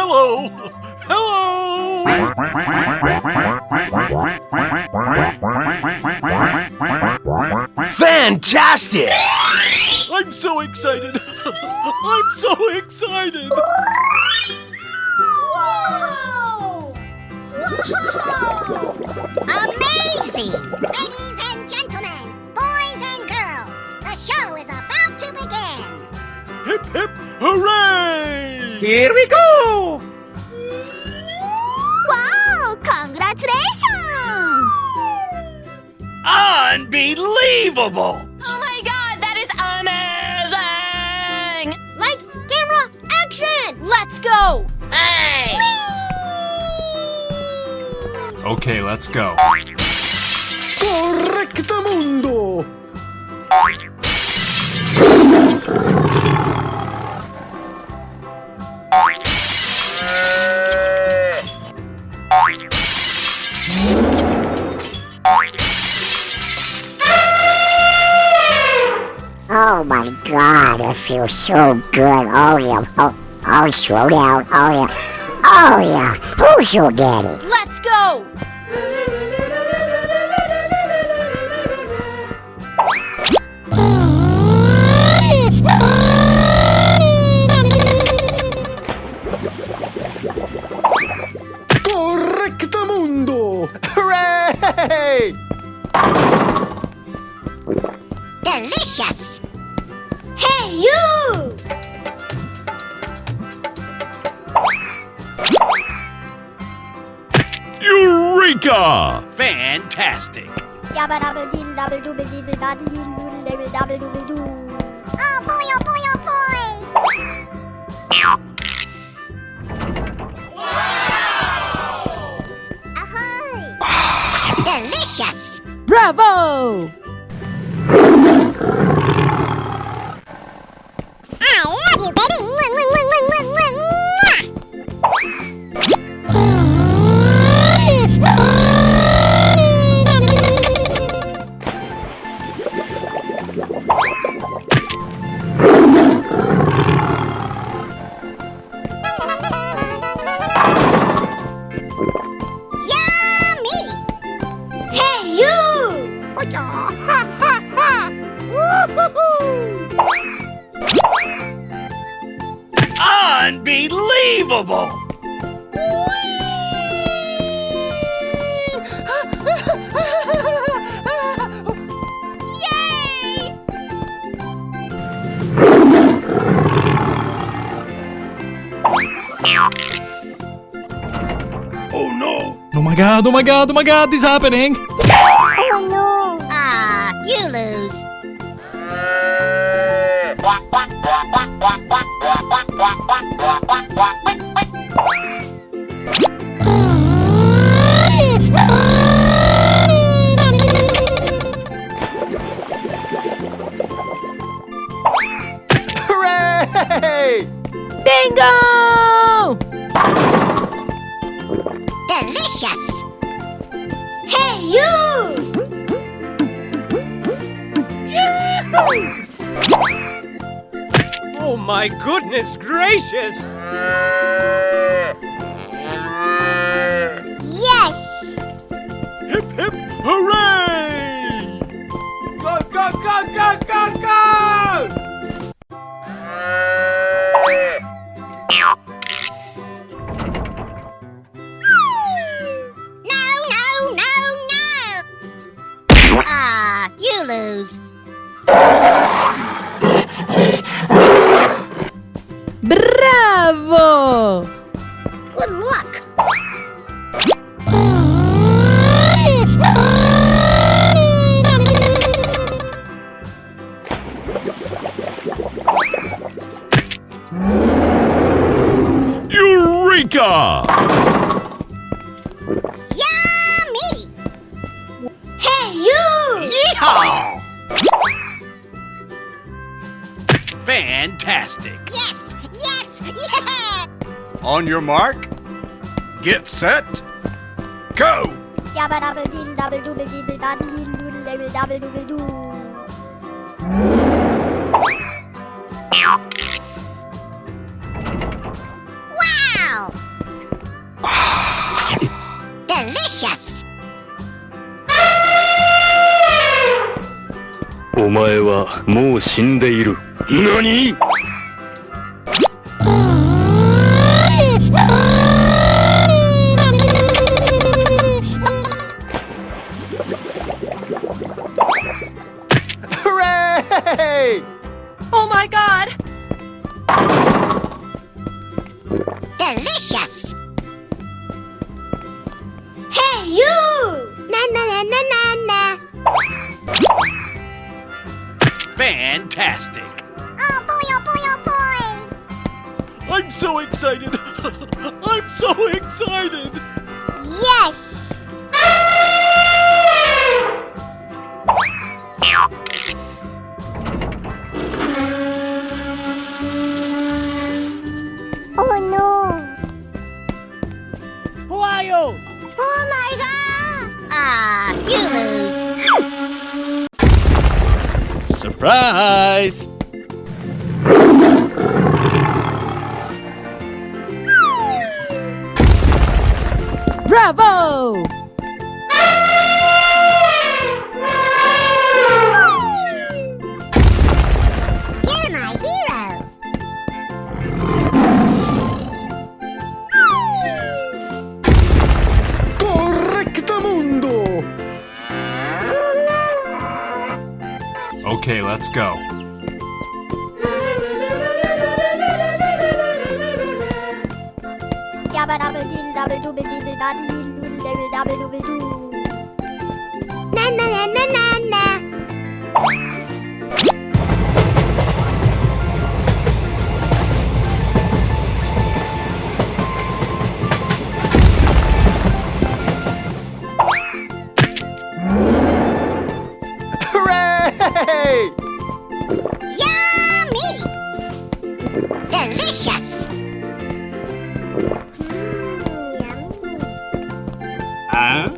Hello! Hello! Fantastic! I'm so excited! I'm so excited! Whoa! Wow! Amazing! Ladies and gentlemen, boys and girls, the show is about to begin! Hip hip hooray! Here we go! Wow! Congratulations! Unbelievable! Oh my god, that is amazing! Lights, camera, action! Let's go! Hey! Okay, let's go. Correctamundo! Oh my god, it feels so good. Oh yeah. Oh, slow down. Oh yeah. Oh yeah. Who's your daddy? Let's go! Correctamundo! Hooray! Delicious! Hey, you! Eureka! Fantastic! Oh boy, oh boy, oh boy! Ahoy! Delicious! Bravo! I love you, baby! Yummy! Hey, you! Unbelievable! Yay! Oh no! Oh my god, oh my god, oh my god, this is happening! Oh no! Ah, you lose. Hooray! Bingo! Delicious! Hey, you! Oh my goodness gracious! Yes! Hip hip hooray! Go, go, go, go, go, go! No, no, no, no! Ah, you lose. Bravo! Good luck. Eureka! Yummy! Hey, you! Yeehaw! Fantastic! Yes, yes, yes! On your mark, get set, go! Wow! Delicious! お前はもう死んでいる。何？ Hooray! Oh my god! Delicious! Hey, you! Na na na na na na. Fantastic. Oh boy, oh boy, oh boy! I'm so excited! I'm so excited! Yes! Oh no! Who are you? Oh my god! Ah, you lose! Surprise! Bravo! You're my hero! Correctamundo! Okay, let's go. Yabba dabba diddle dabba dooba diddle dabba diddle doodle dabba dabba dooba doo. Na na na na na na. Hooray! Yummy! Delicious! Huh?